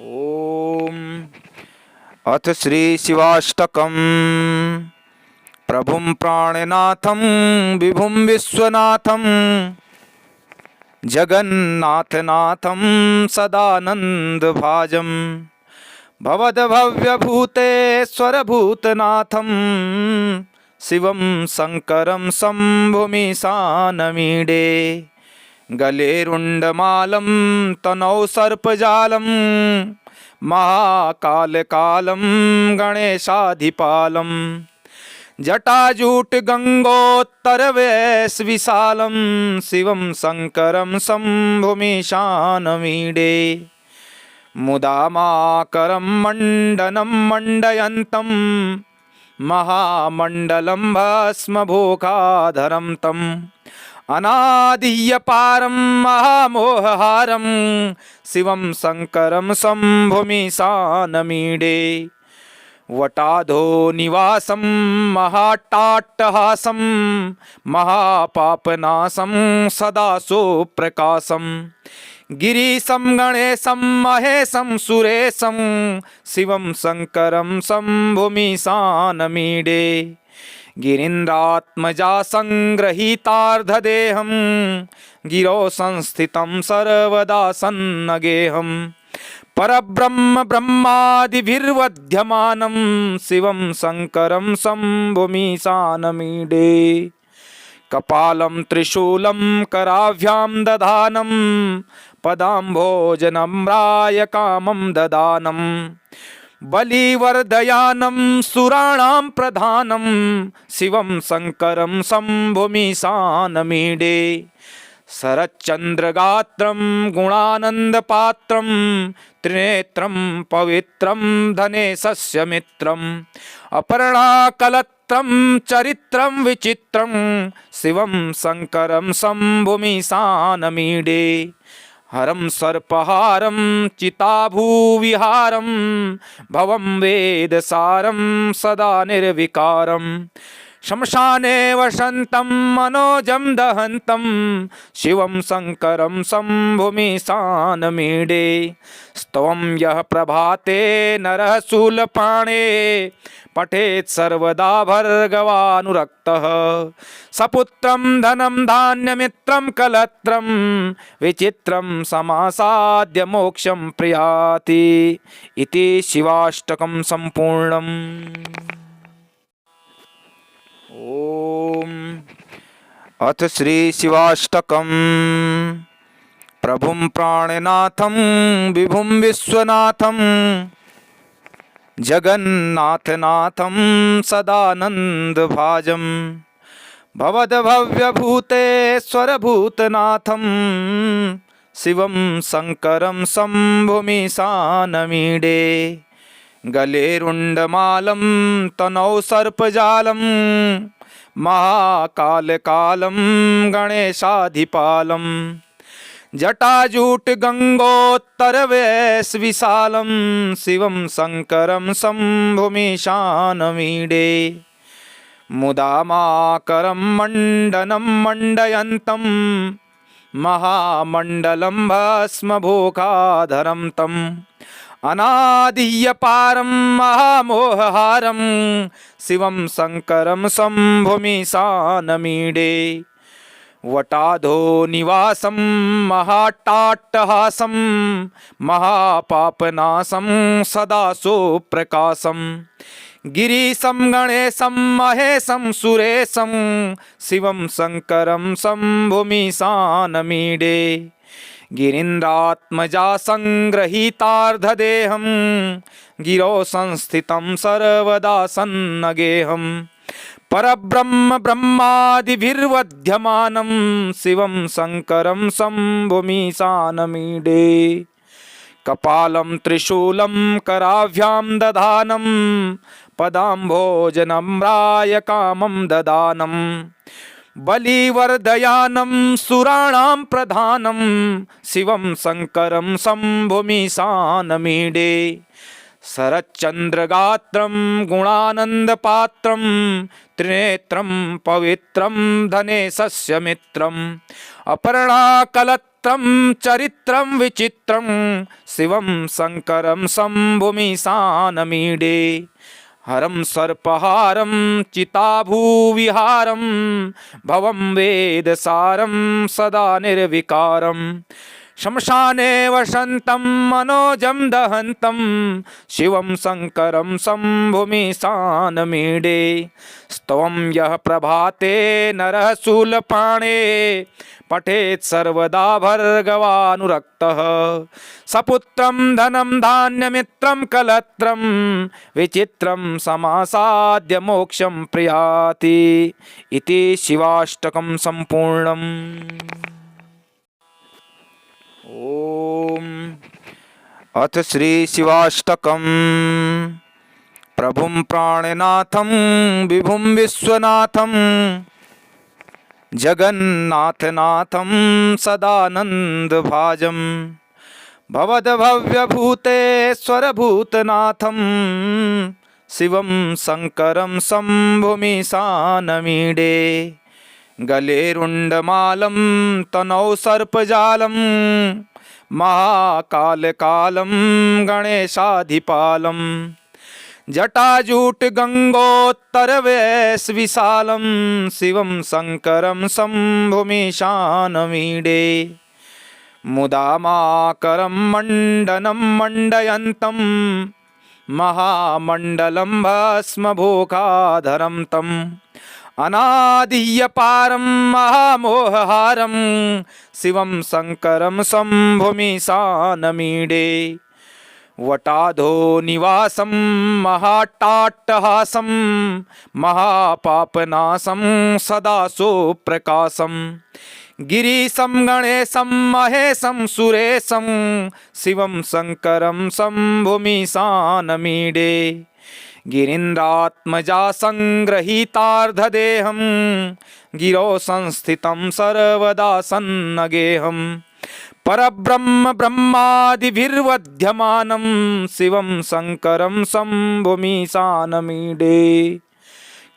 ओम अथ श्री शिवाष्टकम् प्रभुं प्राणनाथं विभुं विश्वनाथं जगन्नाथनाथं सदानन्दभाजं भवद्भव्यभूतेश्वरभूतनाथं शिवं शङ्करं शम्भुमीशानमीडे गले रुण्डमालं तनौ सर्पजालं महाकालकालं गणेशाधिपालं जटाजूटगङ्गोत्तरवेशविशालं शिवं शङ्करं शम्भुमीशानमीडे मुदामाकरं मण्डनं मण्डयन्तं महामण्डलं भस्मभूखाधरं तम् अनादियपारं महामोहहारं शिवं शङ्करं शम्भुमीशानमीडे वटाधो निवासं महाट्टाट्टहासं महापापनाशं सदा सुप्रकाशं गिरीशं गणेशं महेशं सुरेशं शिवं शङ्करं शम्भुमीशानमीडे गिरीन्द्रात्मजा संगृहीतार्धदेहं गिरौ संस्थितं सर्वदा सन्नगेहं परब्रह्म ब्रह्मादिभिर्वध्यमानं शिवं शङ्करं शम्भुमीशानमीडे कपालं त्रिशूलं कराभ्यां दधानं पदाम्भोजनम्राय कामं ददानं बलिवर्धयानं सुराणां प्रधानं शिवं शङ्करं शम्भुमीशानमीडे शरच्चन्द्रगात्रं गुणानन्दपात्रं त्रिनेत्रं पवित्रं धनेशस्य मित्रम् अपर्णाकलत्रं चरित्रं विचित्रं शिवं शङ्करं शम्भुमीशानमीडे हरं सर्पहारं चिताभूविहारं भवं वेदसारं सदा निर्विकारं श्मशाने वसन्तं मनोजं दहन्तं शिवं शङ्करं शम्भुमीशानमीडे स्तवं यः प्रभाते नरः शूलपाणे पठेत् सर्वदा भर्गवानुरक्तः सपुत्रं धनं धान्यमित्रं कलत्रं विचित्रं समासाद्य मोक्षं प्रयाति इति शिवाष्टकं सम्पूर्णम्। ओम अथ श्री शिवाष्टकम् प्रभुं प्राणनाथं विभुं विश्वनाथं जगन्नाथनाथं सदानन्दभाजं भवद्भव्यभूतेश्वरभूतनाथं शिवं शङ्करं शम्भुमीशानमीडे गले रुण्डमालं तनौ सर्पजालं महाकालकालं गणेशाधिपालं जटाजूटगङ्गोत्तरवेशविशालं शिवं शङ्करं शम्भुमीशानमीडे मुदामाकरं मण्डनं मण्डयन्तं महामण्डलं भस्मभूखाधरं तम् अनादियपारं महामोहहारं शिवं शङ्करं शम्भुमीशानमीडे वटाधो निवासं महाट्टाट्टहासं महापापनाशं सदा सुप्रकाशं गिरीशं गणेशं महेशं सुरेशं शिवं शङ्करं शम्भुमीशानमीडे गिरीन्द्रात्मजा संगृहीतार्धदेहं गिरौ संस्थितं सर्वदा सन्नगेहं परब्रह्म ब्रह्मादिभिर्वध्यमानं शिवं शङ्करं शम्भुमीशानमीडे कपालं त्रिशूलं कराभ्यां दधानं पदाम्भोजनम्राय कामं ददानं बलिवर्धयानं सुराणां प्रधानं शिवं शङ्करं शम्भुमीशानमीडे शरच्चन्द्रगात्रं गुणानन्दपात्रं त्रिनेत्रं पवित्रं धनेशस्य मित्रम् अपर्णाकलत्रं पवित्रं चरित्रं विचित्रं शिवं शङ्करं शम्भुमीशानमीडे हरं सर्पहारं चिताभूविहारं भवं वेदसारं सदा निर्विकारं शमशाने वसन्तं मनोजं दहन्तं शिवं शङ्करं शम्भुमीशानमीडे स्तवं यः प्रभाते नरः शूलपाणे पठेत् सर्वदा भर्गवानुरक्तः सपुत्रं धनं धान्यमित्रं कलत्रं विचित्रं समासाद्य मोक्षं प्रयाति इति शिवाष्टकं सम्पूर्णम्। ओम अथ श्री शिवाष्टकम्। प्रभुं प्राणनाथं विभुं विश्वनाथं जगन्नाथनाथं सदानन्दभाजं भवद्भव्यभूतेश्वरभूतनाथं शिवं शङ्करं शम्भुमीशानमीडे गले रुण्डमालं तनौ सर्पजालं महाकालकालं गणेशाधिपालं जटाजूटगङ्गोत्तरवेशविशालं शिवं शङ्करं शम्भुमीशानमीडे मुदामाकरं मण्डनं मण्डयन्तं महामण्डलं भस्मभूखाधरं तम् अनादियपारं महामोहहारं शिवं शङ्करं शम्भुमीशानमीडे वटाधो निवासं महाट्टाट्टहासं महापापनाशं सदा सुप्रकाशं गिरीशं गणेशं महेशं सुरेशं शिवं शङ्करं शम्भुमीशानमीडे गिरीन्द्रात्मजा संगृहीतार्धदेहं गिरौ संस्थितं सर्वदा सन्नगेहं परब्रह्म ब्रह्मादिभिर्वध्यमानं शिवं शङ्करं शम्भुमीशानमीडे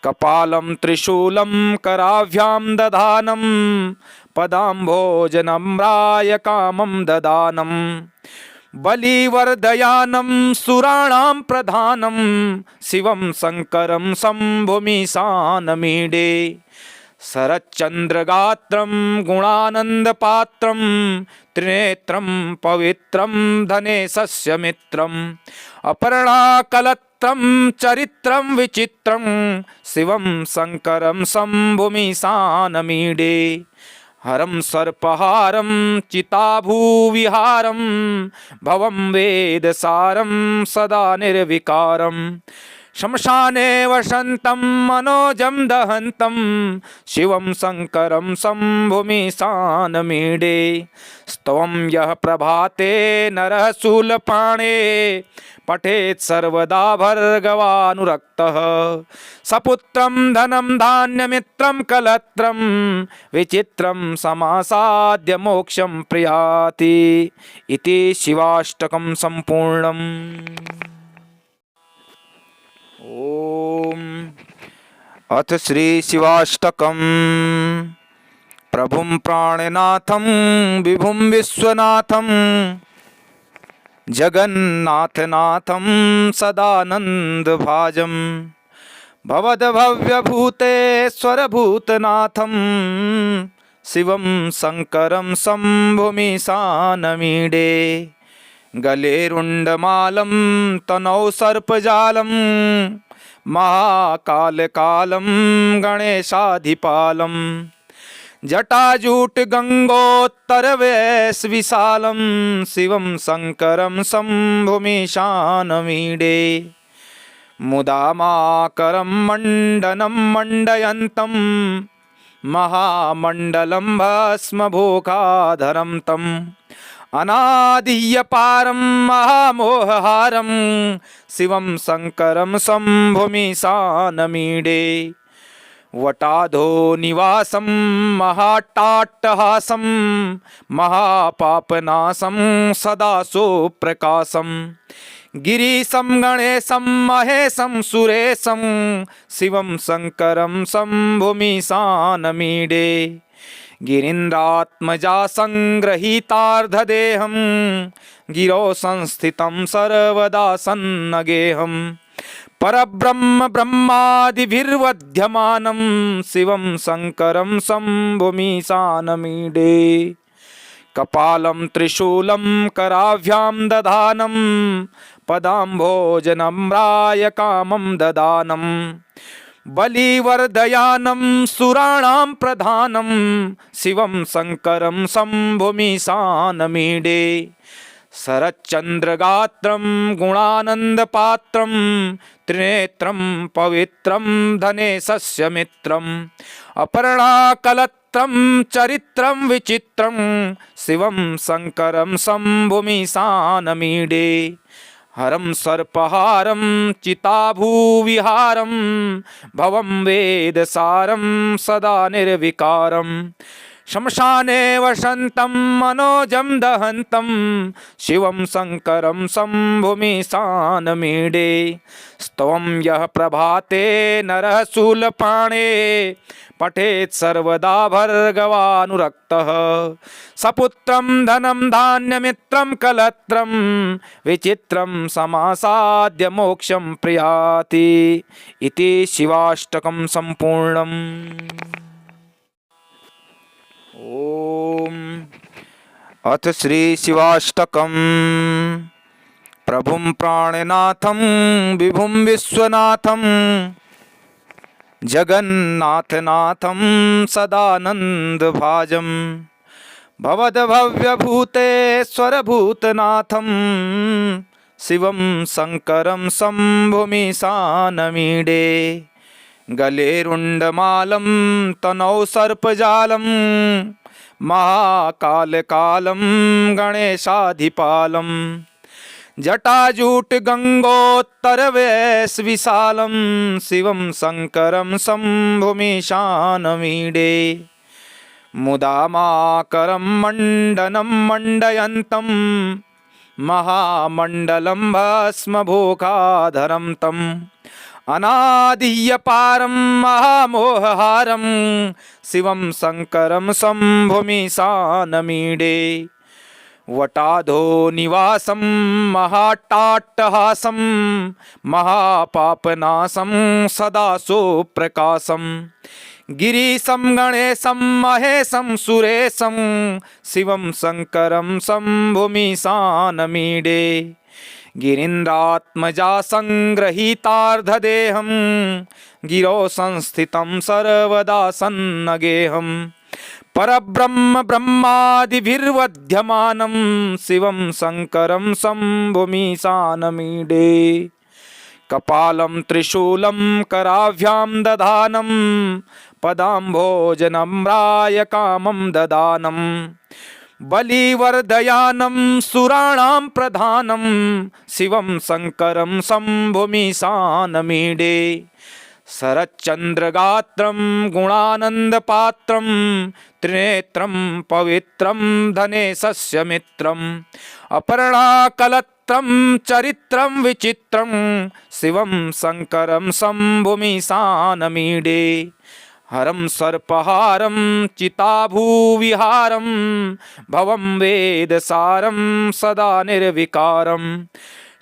कपालं त्रिशूलं कराभ्यां दधानं पदाम्भोजनम्राय कामं ददानं बलिवर्धयानं सुराणां प्रधानं शिवं शङ्करं शम्भुमीशानमीडे शरच्चन्द्रगात्रं गुणानन्दपात्रं त्रिनेत्रं पवित्रं धनेशस्य मित्रम् अपर्णाकलत्रं चरित्रं विचित्रं शिवं शङ्करं शम्भुमीशानमीडे हरं सर्पहारं चिताभूविहारं भवं वेदसारं सदा निर्विकारं शमशाने वसन्तं मनोजं दहन्तं शिवं शङ्करं शम्भुमीशानमीडे स्तवं यः प्रभाते नरः शूलपाणे पठेत् सर्वदा भर्गवानुरक्तः सपुत्रं धनं धान्यमित्रं कलत्रं विचित्रं समासाद्य मोक्षं प्रयाति इति शिवाष्टकं सम्पूर्णम्। ओम अथ श्री शिवाष्टकम्। प्रभुं प्राणनाथं विभुं विश्वनाथं जगन्नाथनाथं सदानन्दभाजं भवद्भव्यभूतेश्वरभूतनाथं शिवं शङ्करं शम्भुमीशानमीडे गले रुण्डमालं तनौ सर्पजालं महाकालकालं गणेशाधिपालं जटाजूटगङ्गोत्तरवेशविशालं शिवं शङ्करं शम्भुमीशानमीडे मुदामाकरं मण्डनं मण्डयन्तं महामण्डलं भस्मभूखाधरं तम् अनादियपारं महामोहहारं शिवं शङ्करं शम्भुमीशानमीडे वटाधो निवासं महाट्टाट्टहासं महापापनाशं सदा सुप्रकाशं गिरीशं गणेशं महेशं सुरेशं शिवं शङ्करं शम्भुमीशानमीडे गिरीन्द्रात्मजा संगृहीतार्धदेहं गिरौ संस्थितं सर्वदा सन्नगेहं परब्रह्म ब्रह्मादिभिर्वध्यमानं शिवं शङ्करं शम्भुमीशानमीडे कपालं त्रिशूलं कराभ्यां दधानं पदाम्भोजनम्राय कामं ददानं बलिवर्धयानं सुराणां प्रधानं शिवं शङ्करं शम्भुमीशानमीडे शरच्चन्द्रगात्रं गुणानन्दपात्रं त्रिनेत्रं पवित्रं धनेशस्य मित्रम् अपर्णाकलत्रं चरित्रं विचित्रं शिवं शङ्करं शम्भुमीशानमीडे हरं सर्पहारं चिताभूविहारं भवं वेदसारं सदा निर्विकारं श्मशाने वसन्तं मनोजं दहन्तं शिवं शङ्करं शम्भुमीशानमीडे स्तवं यः प्रभाते नरः शूलपाणे पठेत् सर्वदा भर्गवानुरक्तः सपुत्रं धनं धान्यमित्रं कलत्रं विचित्रं समासाद्य मोक्षं प्रयाति इति शिवाष्टकं सम्पूर्णम्। ओम अथ श्री शिवाष्टकम्। प्रभुं प्राणनाथं विभुं विश्वनाथं जगन्नाथनाथं सदानन्दभाजं भवद्भव्यभूतेश्वरभूतनाथं शिवं शङ्करं शम्भुमीशानमीडे गले रुण्डमालं तनौ सर्पजालं महाकालकालं गणेशाधिपालं जटाजूटगङ्गोत्तरवेशविशालं शिवं शङ्करं शम्भुमीशानमीडे मुदामाकरं मण्डनं मण्डयन्तं महामण्डलं भस्मभूखाधरं तम् अनादियपारं महामोहहारं शिवं शङ्करं शम्भुमीशानमीडे वटाधो निवासं महाट्टाट्टहासं महापापनाशं सदा सुप्रकाशं गिरीशं गणेशं महेशं सुरेशं शिवं शङ्करं शम्भुमीशानमीडे गिरीन्द्रात्मजा संगृहीतार्धदेहं गिरौ संस्थितं सर्वदा सन्नगेहं परब्रह्म ब्रह्मादिभिर्वध्यमानं शिवं शङ्करं शम्भुमीशानमीडे कपालं त्रिशूलं कराभ्यां दधानं पदाम्भोजनम्राय कामं ददानं बलिवर्धयानं सुराणां प्रधानं शिवं शङ्करं शम्भुमीशानमीडे शरच्चन्द्रगात्रं गुणानन्दपात्रं त्रिनेत्रं पवित्रं धनेशस्य मित्रम् अपर्णाकलत्रं चरित्रं विचित्रं शिवं शङ्करं शम्भुमीशानमीडे हरं सर्पहारं चिताभूविहारं भवं वेदसारं सदा निर्विकारं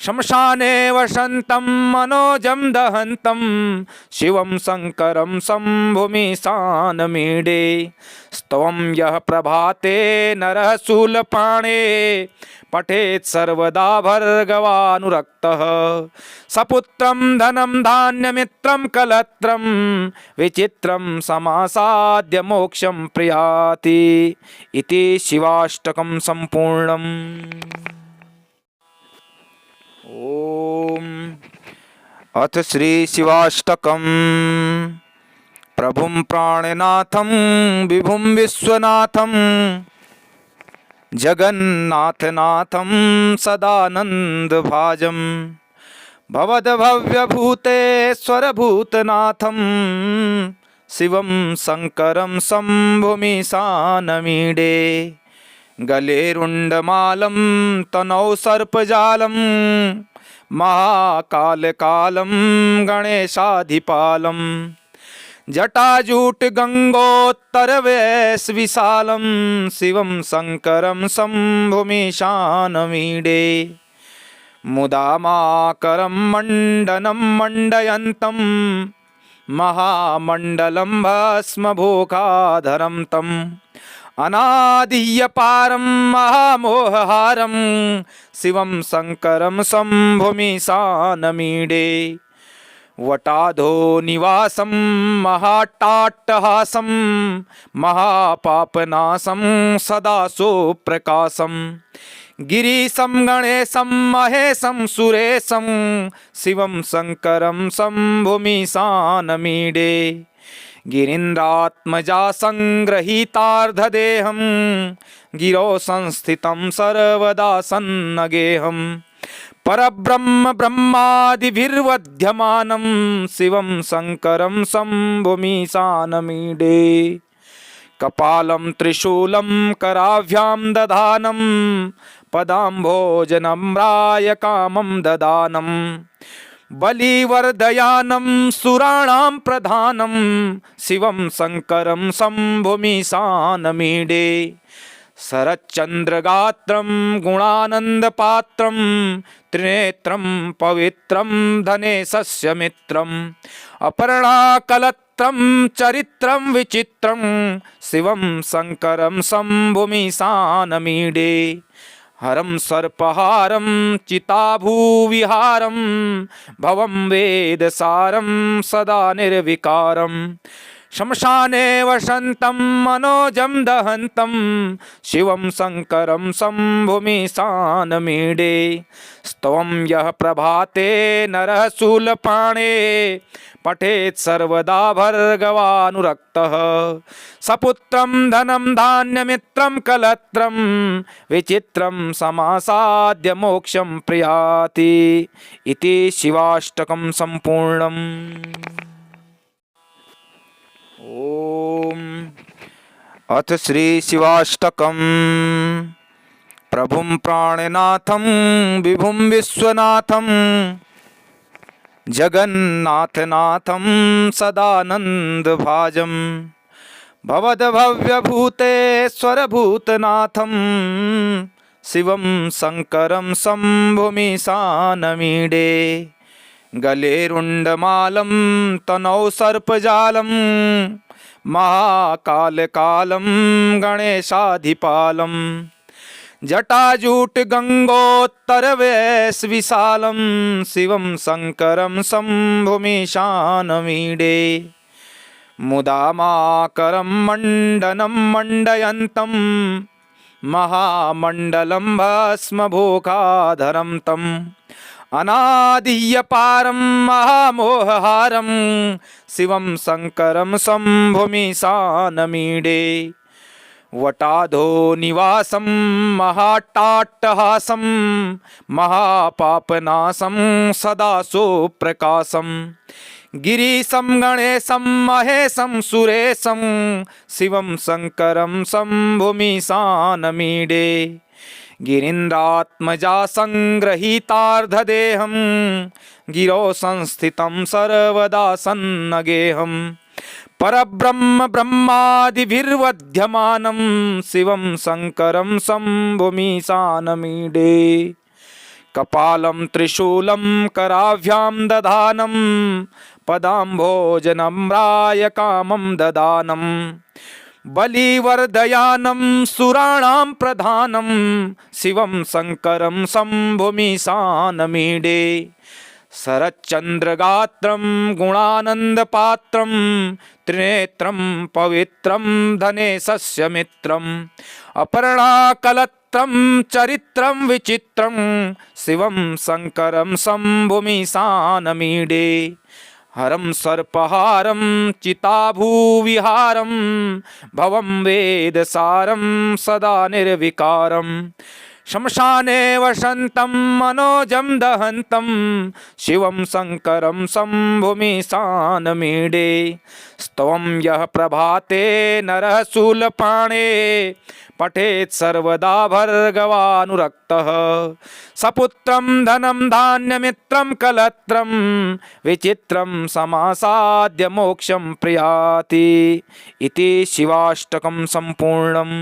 श्मशाने वसन्तं मनोजं दहन्तं शिवं शङ्करं शम्भुमीशानमीडे स्तवं यः प्रभाते नरः शूलपाणे पठेत् सर्वदा भर्गवानुरक्तः सपुत्रं धनं धान्यमित्रं कलत्रं विचित्रं समासाद्य मोक्षं प्रयाति इति शिवाष्टकं सम्पूर्णम्। ओम अथ श्री शिवाष्टकम्। प्रभुं प्राणनाथं विभुं विश्वनाथं जगन्नाथनाथं सदानन्दभाजं भवद्भव्यभूतेश्वरभूतनाथं शिवं शङ्करं शम्भुमीशानमीडे गले रुण्डमालं तनौ सर्पजालं महाकालकालं गणेशाधिपालं जटाजूट गंगोत्तरवैस्विशालं शिवं शङ्करं शम्भुमीशानमीडे मुदामाकरं मण्डनं मण्डयन्तं महामण्डलं भस्मभूखाधरं तम् अनादियपारं महामोहहारं शिवं शङ्करं शम्भुमीशानमीडे वटाधो निवासं महाट्टाट्टहासं महापापनाशं सदा सुप्रकाशं गिरीशं गणेशं महेशं सुरेशं शिवं शङ्करं शम्भुमीशानमीडे गिरीन्द्रात्मजा सङ्गृहीतार्धदेहं गिरौ संस्थितं सर्वदा सन्नगेहं परब्रह्म ब्रह्मादिभिर्वध्यमानं शिवं शङ्करं शम्भुमीशानमीडे कपालं त्रिशूलं कराभ्यां दधानं पदाम्भोजनम्राय कामं ददानं बलिवर्धयानं सुराणां प्रधानं शिवं शङ्करं शम्भुमीशानमीडे शरच्चन्द्रगात्रं गुणानन्दपात्रं त्रिनेत्रं पवित्रं धनेशस्य मित्रम् अपर्णाकलत्रं चरित्रं विचित्रं शिवं शङ्करं शम्भुमीशानमीडे हरं सर्पहारं चिताभूविहारं भवं वेदसारं सदा निर्विकारं श्मशाने वसन्तं मनोजं दहन्तं शिवं शङ्करं शम्भुमीशानमीडे स्तवं यः प्रभाते नरः शूलपाणे पठेत् सर्वदा भर्गवानुरक्तः सपुत्रं धनं धान्यमित्रं कलत्रं विचित्रं समासाद्य मोक्षं प्रयाति इति शिवाष्टकं सम्पूर्णम्। ओम अथ श्री शिवाष्टकम्। प्रभुं प्राणनाथं विभुं विश्वनाथं जगन्नाथनाथं सदानन्दभाजं भवद्भव्यभूतेश्वरभूतनाथं शिवं शङ्करं शम्भुमीशानमीडे गले रुण्डमालं तनौ सर्पजालं महाकालकालं गणेशाधिपालं जटाजूट गंगोत्तरवैस्विशालं शिवं शङ्करं शम्भुमीशानमीडे मुदामाकरं मण्डनं मण्डयन्तं महामण्डलं भस्मभूखाधरं तम् अनादियपारं महामोहहारं शिवं शङ्करं शम्भुमीशानमीडे वटाधो निवासं महाट्टाट्टहासं महापापनाशं सदा सुप्रकाशं गिरीशं गणेशं महेशं सुरेशं शिवं शङ्करं शम्भुमीशानमीडे गिरीन्द्रात्मजा सङ्गृहीतार्धदेहं गिरौ संस्थितं सर्वदा सन्नगेहं परब्रह्म ब्रह्मादिभिर्वध्यमानं शिवं शङ्करं शम्भुमीशानमीडे कपालं त्रिशूलं कराभ्यां दधानं पदाम्भोजनम्राय कामं ददानं बलिवर्धयानं सुराणां प्रधानं शिवं शङ्करं शम्भुमीशानमीडे शरच्चन्द्रगात्रं गुणानन्दपात्रं त्रिनेत्रं पवित्रं धनेशस्य मित्रम् अपर्णाकलत्रं चरित्रं विचित्रं शिवं शङ्करं शम्भुमीशानमीडे हरं सर्पहारं चिताभूविहारं भवं वेदसारं सदा निर्विकारं शमशाने वसन्तं मनोजं दहन्तं शिवं शङ्करं शम्भुमीशानमीडे स्तवं यः प्रभाते नरः शूलपाणे पठेत् सर्वदा भर्गवानुरक्तः सपुत्रं धनं धान्यमित्रं कलत्रं विचित्रं समासाद्य मोक्षं प्रयाति इति शिवाष्टकं सम्पूर्णम्।